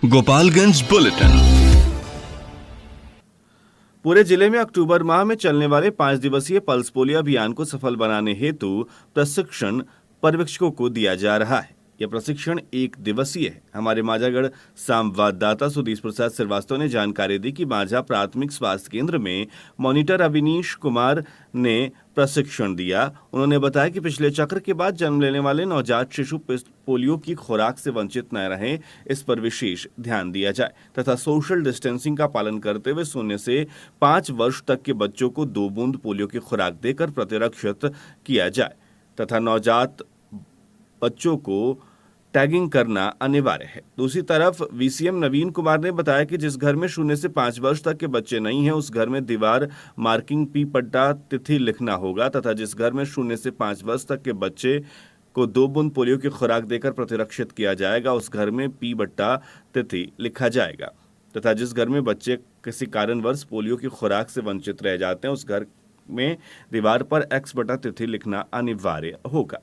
Gopalganj bulletin. पूरे जिले में अक्टूबर माह में चलने वाले 5 दिवसीय पल्स पोलियो अभियान को सफल बनाने हेतु प्रशिक्षण पर्यवेक्षकों को दिया जा रहा है। यह प्रशिक्षण 1 दिवसीय है। हमारे माझागढ़ संवाददाता सुधीर प्रसाद श्रीवास्तव ने जानकारी दी कि माझा प्राथमिक स्वास्थ्य केंद्र में मॉनिटर अविनीश कुमार ने प्रशिक्षण दिया। उन्होंने बताया कि पिछले चक्र के बाद जन्म लेने वाले नवजात शिशु पोलियो की खुराक से वंचित न रहें, इस पर विशेष ध्यान दिया जाए तथा सोशल डिस्टेंसिंग का पालन करते हुए 0 से 5 वर्ष तक के बच्चों को 2 बूंद पोलियो की खुराक देकर प्रतिरक्षित किया जाए तथा नवजात बच्चों को टैगिंग करना अनिवार्य है। दूसरी तरफ वीसीएम नवीन कुमार ने बताया कि जिस घर में 0 से 5 वर्ष तक के बच्चे नहीं हैं, उस घर में दीवार मार्किंग पी पट्टा तिथि लिखना होगा तथा जिस घर में 0 से 5 वर्ष तक के बच्चे को 2 बूंद पोलियो की खुराक देकर प्रतिरक्षित किया जाएगा, उस घर में पी बट्टा तिथि लिखा जाएगा तथा जिस घर में बच्चे किसी कारणवश पोलियो की खुराक से वंचित रह जाते हैं, उस घर में दीवार पर एक्स बटा तिथि लिखना अनिवार्य होगा।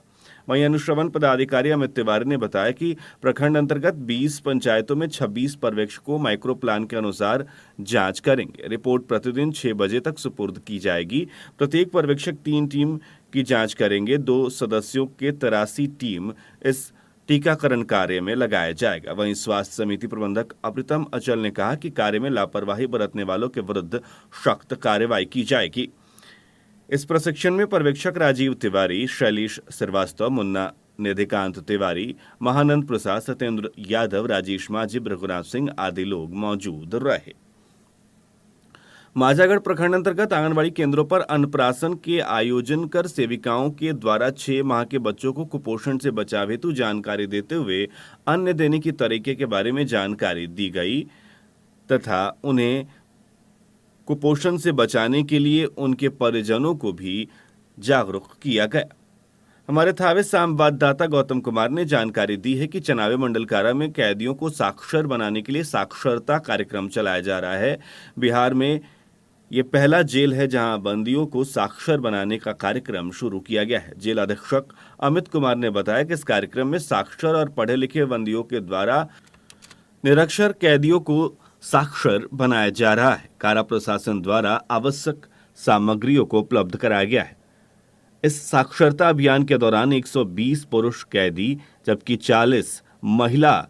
वहीं अनुश्रवण पदाधिकारी अमित तिवारी ने बताया कि प्रखंड अंतर्गत 20 पंचायतों में 26 पर्यवेक्षकों माइक्रो प्लान के अनुसार जांच करेंगे। रिपोर्ट प्रतिदिन 6 बजे तक सुपुर्द की जाएगी। प्रत्येक पर्यवेक्षक 3 टीम की जांच करेंगे। 2 सदस्यों के 83 टीम इस टीकाकरण कार्य में लगाया जाएगा। वहीं स्वास्थ्य समिति प्रबंधक अप्रितम अचल ने कहा कि कार्य में लापरवाही बरतने वालों के विरुद्ध सख्त कार्रवाई की जाएगी। इस प्रशिक्षण में पर्यवेक्षक राजीव तिवारी, शैलेश श्रीवास्तव, मुन्ना निधिकांत तिवारी, महानंद प्रसाद, सत्येंद्र यादव, राजेश माझी, रघुनाथ सिंह आदि लोग मौजूद रहे। माझागढ़ प्रखंड अंतर्गत आंगनबाड़ी केंद्रों पर अन्नप्राशन के आयोजन कर सेविकाओं के द्वारा 6 माह के बच्चों को कुपोषण से बचाव हेतु जानकारी देते हुए अन्न देने की तरीके के बारे में जानकारी दी गई तथा उन्हें कुपोषण से बचाने के लिए उनके परिजनों को भी जागरूक किया गया। हमारे थावे संवाददाता गौतम कुमार ने जानकारी दी है कि चनावे मंडल कारा में कैदियों को साक्षर बनाने के लिए साक्षरता कार्यक्रम चलाया जा रहा है। बिहार में ये पहला जेल है जहां बंदियों को साक्षर बनाने का कार्यक्रम शुरू किया गया है। जेल अधीक्षक अमित कुमार ने बताया कि इस कार्यक्रम में साक्षर और पढ़े लिखे बंदियों के द्वारा निरक्षर कैदियों को साक्षर बनाया जा रहा है। कारा प्रशासन द्वारा आवश्यक सामग्रियों को उपलब्ध कराया गया है। इस साक्षरता अभियान के दौरान 120 पुरुष कैदी जबकि 40 महिला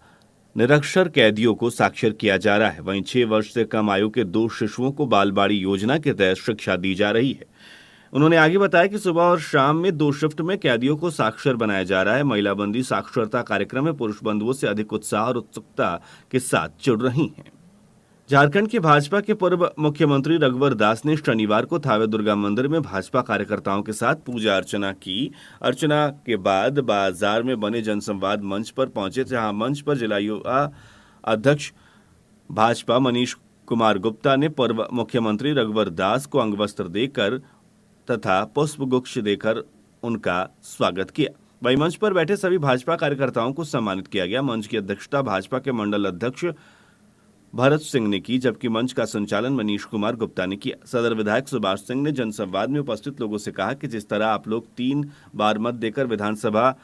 निरक्षर कैदियों को साक्षर किया जा रहा है। वहीं 6 वर्ष से कम आयु के 2 शिशुओं को बालबाड़ी योजना के तहत शिक्षा दी जा रही है। उन्होंने आगे बताया कि सुबह और शाम में 2 शिफ्ट में कैदियों को साक्षर बनाया जा रहा है। महिला बंदी साक्षरता कार्यक्रम में पुरुष बंधुओं से अधिक उत्साह और उत्सुकता के साथ जुड़ रही हैं। झारखंड के भाजपा के पूर्व मुख्यमंत्री रघुवर दास ने शनिवार को थावे दुर्गा मंदिर में भाजपा कार्यकर्ताओं के साथ पूजा अर्चना की। अर्चना के बाद बाजार में बने जनसंवाद मंच पर पहुंचे, जहां मंच पर जिला युवा अध्यक्ष भाजपा मनीष कुमार गुप्ता ने पूर्व मुख्यमंत्री रघुवर दास को अंगवस्त्र देकर तथा पुष्पगुच्छ देकर उनका स्वागत किया। वहीं मंच पर बैठे सभी भाजपा कार्यकर्ताओं को सम्मानित किया गया। मंच की अध्यक्षता भाजपा के मंडल अध्यक्ष भरत सिंह ने की, जबकि मंच का संचालन मनीष कुमार गुप्ता ने किया। सदर विधायक सुभाष सिंह ने जनसंवाद में उपस्थित लोगों से कहा कि जिस तरह आप लोग 3 बार मत देकर विधानसभा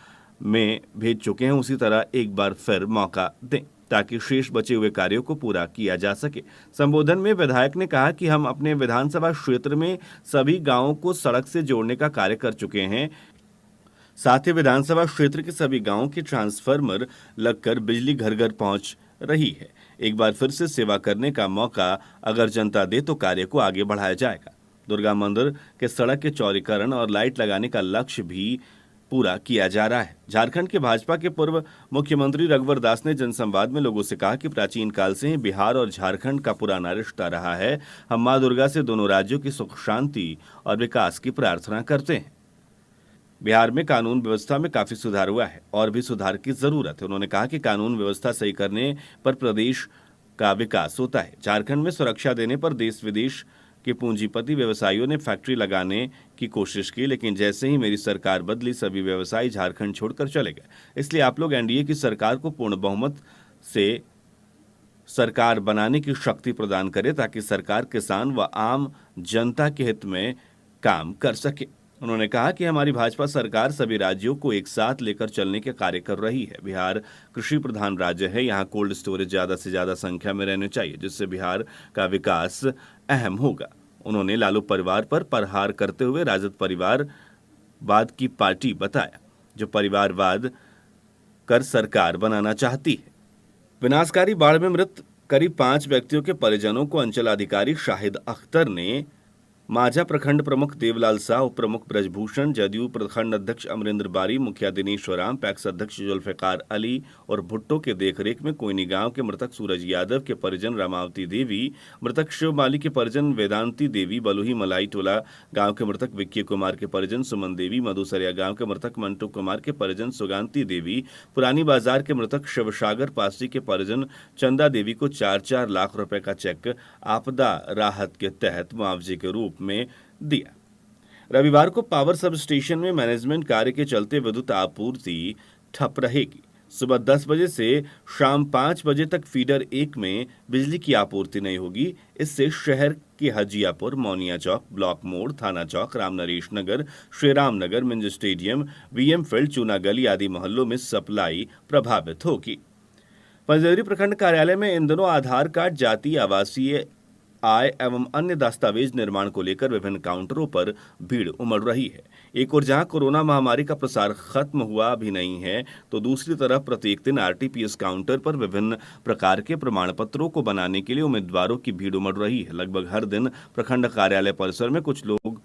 में भेज चुके हैं, उसी तरह एक बार फिर मौका दें ताकि शेष बचे हुए कार्यों को पूरा किया जा सके। संबोधन में विधायक ने कहा कि हम अपने विधानसभा क्षेत्र में सभी गांवों को सड़क से जोड़ने का कार्य कर चुके हैं। साथ ही विधानसभा क्षेत्र के सभी गांवों के ट्रांसफार्मर लगकर बिजली घर घर पहुंच रही है। एक बार फिर से सेवा करने का मौका अगर जनता दे तो कार्य को आगे बढ़ाया जाएगा। दुर्गा मंदिर के सड़क के चौड़ीकरण और लाइट लगाने का लक्ष्य भी पूरा किया जा रहा है। झारखंड के भाजपा के पूर्व मुख्यमंत्री रघुवर दास ने जनसंवाद में लोगों से कहा कि प्राचीन काल से ही बिहार और झारखंड का पुराना रिश्ता रहा है। हम मां दुर्गा से दोनों राज्यों की सुख शांति और विकास की प्रार्थना करते हैं। बिहार में कानून व्यवस्था में काफी सुधार हुआ है और भी सुधार की जरूरत है। उन्होंने कहा कि कानून व्यवस्था सही करने पर प्रदेश का विकास होता है। झारखंड में सुरक्षा देने पर देश विदेश के पूंजीपति व्यवसायियों ने फैक्ट्री लगाने की कोशिश की, लेकिन जैसे ही मेरी सरकार बदली सभी व्यवसायी झारखंड छोड़कर चले गए। इसलिए आप लोग एनडीए की सरकार को पूर्ण बहुमत से सरकार बनाने की शक्ति प्रदान करें ताकि सरकार किसान व आम जनता के हित में काम कर सके। उन्होंने कहा कि हमारी भाजपा सरकार सभी राज्यों को एक साथ लेकर चलने के कार्य कर रही है। बिहार कृषि प्रधान राज्य है, यहाँ कोल्ड स्टोरेज ज्यादा से ज्यादा संख्या में रहने चाहिए, जिससे बिहार का विकास अहम होगा। उन्होंने लालू परिवार पर प्रहार करते हुए राजद परिवारवाद की पार्टी बताया, जो परिवारवाद कर सरकार बनाना चाहती है। विनाशकारी बाढ़ में मृत करीब 5 व्यक्तियों के परिजनों को अंचलाधिकारी शाहिद अख्तर ने माझा प्रखंड प्रमुख देवलाल शाह, उप प्रमुख ब्रजभूषण, जदयू प्रखंड अध्यक्ष अमरिंदर बारी, मुखिया दिनेश वराम, पैक्स अध्यक्ष जुल्फिकार अली और भुट्टो के देखरेख में कोयनी गांव के मृतक सूरज यादव के परिजन रामावती देवी, मृतक शिव माली के परिजन वेदांती देवी, बलुही मलाई टोला गांव के मृतक विक्की कुमार के परिजन सुमन देवी, मधुसरिया गांव के मृतक मंटू कुमार के परिजन सुगांती देवी, पुरानी बाजार के मृतक शिवसागर पासी के परिजन चंदा देवी को 4-4 लाख रुपए का चेक आपदा राहत के तहत मुआवजे के रूप में दिया। रविवार को पावर सब स्टेशन में मैनेजमेंट कार्य के चलते विद्युत आपूर्ति ठप रहेगी। सुबह 10 बजे से शाम 5 बजे तक फीडर 1 में बिजली की आपूर्ति नहीं होगी। इससे शहर के हजियापुर, मौनिया चौक, ब्लॉक मोड़, थाना चौक, रामनरेश नगर, श्रीराम नगर, मिंज स्टेडियम, वीएम फील्ड, चूना गली आदि मोहल्लों में सप्लाई प्रभावित होगी। पंजदेवरी प्रखंड कार्यालय में इन दिनों आधार कार्ड, जाति, आवासीय आय एवं अन्य दस्तावेज निर्माण को लेकर विभिन्न काउंटरों पर भीड़ उमड़ रही है। एक ओर जहां कोरोना महामारी का प्रसार खत्म हुआ भी नहीं है, तो दूसरी तरफ प्रत्येक दिन आरटीपीएस काउंटर पर विभिन्न प्रकार के प्रमाण पत्रों को बनाने के लिए उम्मीदवारों की भीड़ उमड़ रही है। लगभग हर दिन प्रखंड कार्यालय परिसर में कुछ लोग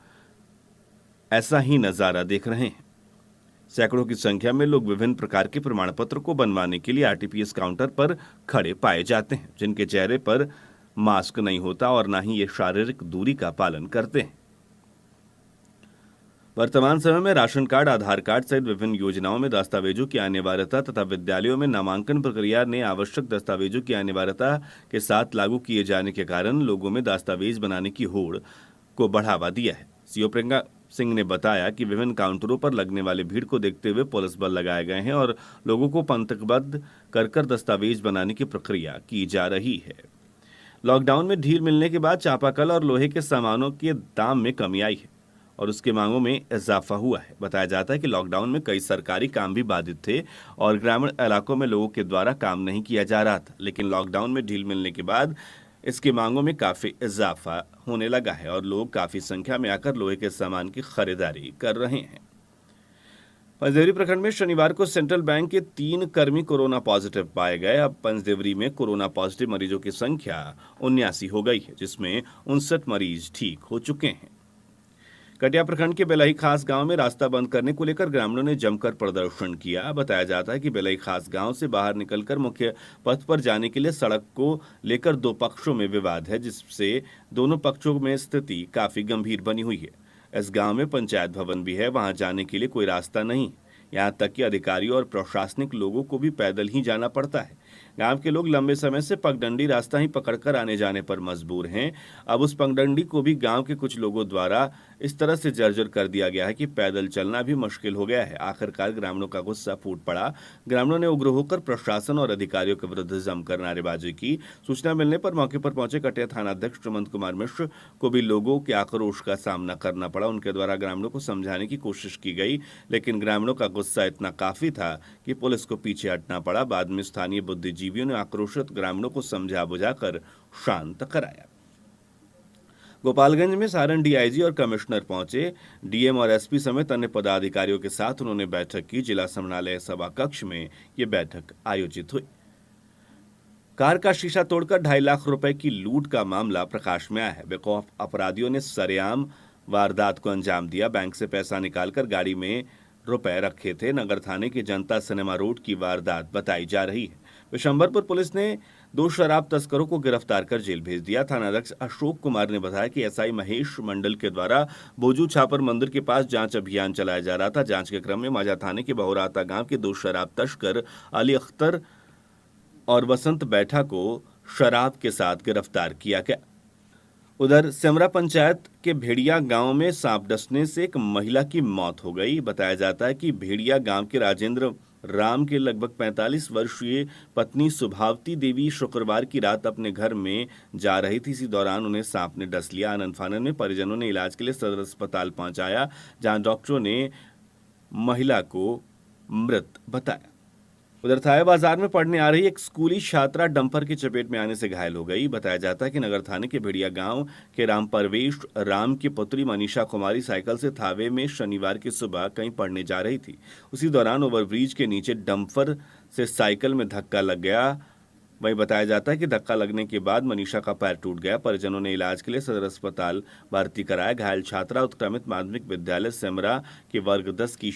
ऐसा ही नजारा देख रहे हैं। सैकड़ों की संख्या में लोग विभिन्न प्रकार के प्रमाण पत्र को बनवाने के लिए आरटीपीएस काउंटर पर खड़े पाए जाते हैं, जिनके चेहरे पर मास्क नहीं होता और ना ही ये शारीरिक दूरी का पालन करते हैं। वर्तमान समय में राशन कार्ड, आधार कार्ड सहित विभिन्न योजनाओं में दस्तावेजों की अनिवार्यता तथा विद्यालयों में नामांकन प्रक्रिया ने आवश्यक दस्तावेजों की अनिवार्यता के साथ लागू किए जाने के कारण लोगों में दस्तावेज बनाने की होड़ को बढ़ावा दिया है। सीओ प्रियंका सिंह ने बताया कि विभिन्न काउंटरों पर लगने वाली भीड़ को देखते हुए पुलिस बल लगाए गए हैं और लोगों को पंक्तिबद्ध कर दस्तावेज बनाने की प्रक्रिया की जा रही है। लॉकडाउन में ढील मिलने के बाद चापाकल और लोहे के सामानों के दाम में कमी आई है और उसकी मांगों में इजाफा हुआ है। बताया जाता है कि लॉकडाउन में कई सरकारी काम भी बाधित थे और ग्रामीण इलाकों में लोगों के द्वारा काम नहीं किया जा रहा था, लेकिन लॉकडाउन में ढील मिलने के बाद इसकी मांगों में काफी इजाफा होने लगा है और लोग काफी संख्या में आकर लोहे के सामान की खरीदारी कर रहे हैं। पंजदेवरी प्रखंड में शनिवार को सेंट्रल बैंक के 3 कर्मी कोरोना पॉजिटिव पाए गए। अब पंजदेवरी में कोरोना पॉजिटिव मरीजों की संख्या 79 हो गई है, जिसमें 59 मरीज ठीक हो चुके हैं। कटिया प्रखंड के बेलई खास गांव में रास्ता बंद करने को लेकर ग्रामीणों ने जमकर प्रदर्शन किया। बताया जाता है कि बेलई खास गांव से बाहर निकलकर मुख्य पथ पर जाने के लिए सड़क को लेकर 2 पक्षों में विवाद है, जिससे दोनों पक्षों में स्थिति काफी गंभीर बनी हुई है। इस गांव में पंचायत भवन भी है, वहां जाने के लिए कोई रास्ता नहीं, यहां तक कि अधिकारियों और प्रशासनिक लोगों को भी पैदल ही जाना पड़ता है। गांव के लोग लंबे समय से पगडंडी रास्ता ही पकड़कर आने जाने पर मजबूर हैं। अब उस पगडंडी को भी गांव के कुछ लोगों द्वारा इस तरह से जर्जर कर दिया गया है कि पैदल चलना भी मुश्किल हो गया है। आखिरकार ग्रामीणों का गुस्सा फूट पड़ा। ग्रामीणों ने उग्र होकर प्रशासन और अधिकारियों के विरुद्ध जमकर नारेबाजी की। सूचना मिलने पर मौके पर पहुंचे कटिया थाना अध्यक्ष सुमंत कुमार मिश्र को भी लोगों के आक्रोश का सामना करना पड़ा। उनके द्वारा ग्रामीणों को समझाने की कोशिश की गई, लेकिन ग्रामीणों का गुस्सा इतना काफी था कि पुलिस को पीछे हटना पड़ा। बाद में स्थानीय बुद्धिजीवियों ने आक्रोशित ग्रामीणों को समझा बुझाकर शांत कराया। गोपालगंज में सारण डीआईजी और कमिश्नर पहुंचे। डीएम और एसपी समेत अन्य पदाधिकारियों के साथ उन्होंने बैठक की। जिला समन्वय सभा कक्ष में यह बैठक आयोजित हुई। कार का शीशा तोड़कर 2.5 लाख रुपए की लूट का मामला प्रकाश में आया है। बेखौफ अपराधियों ने सरेआम वारदात को अंजाम दिया। बैंक से पैसा निकालकर गाड़ी में रुपए रखे थे। नगर थाने के जनता सिनेमा रोड की वारदात बताई जा रही है। विशंबरपुर पुलिस ने 2 शराब तस्करों को गिरफ्तार कर जेल भेज दिया। थानाध्यक्ष अशोक कुमार ने बताया कि एसआई महेश मंडल के द्वारा बोजू छापर मंदिर के पास जांच अभियान चलाया जा रहा था। जांच के क्रम में माझा थाने के बहुराता गांव के 2 शराब तस्कर अली अख्तर और वसंत बैठा को शराब के साथ गिरफ्तार किया गया। उधर सेमरा पंचायत के भेड़िया गांव में सांप डसने से एक महिला की मौत हो गई। बताया जाता है कि भेड़िया गांव के राजेंद्र राम के लगभग 45 वर्षीय पत्नी सुभावती देवी शुक्रवार की रात अपने घर में जा रही थी। इसी दौरान उन्हें सांप ने डस लिया। आनंद फानन में परिजनों ने इलाज के लिए सदर अस्पताल पहुंचाया, जहां डॉक्टरों ने महिला को मृत बताया। उधर थाया बाजार में पढ़ने आ रही एक स्कूली छात्रा डंपर की चपेट में आने से घायल हो गई। बताया जाता है कि नगर थाने के भेड़िया गांव के राम परवेश राम की पुत्री मनीषा कुमारी साइकिल से थावे में शनिवार की सुबह कहीं पढ़ने जा रही थी। उसी दौरान ओवरब्रिज के नीचे डंपर से साइकिल में धक्का लग गया। वहीं बताया जाता है कि धक्का लगने के बाद मनीषा का पैर टूट गया। परिजनों ने इलाज के लिए सदर अस्पताल भर्ती कराया। घायल छात्रा उत्क्रमित माध्यमिक विद्यालय सेमरा के वर्ग 10 की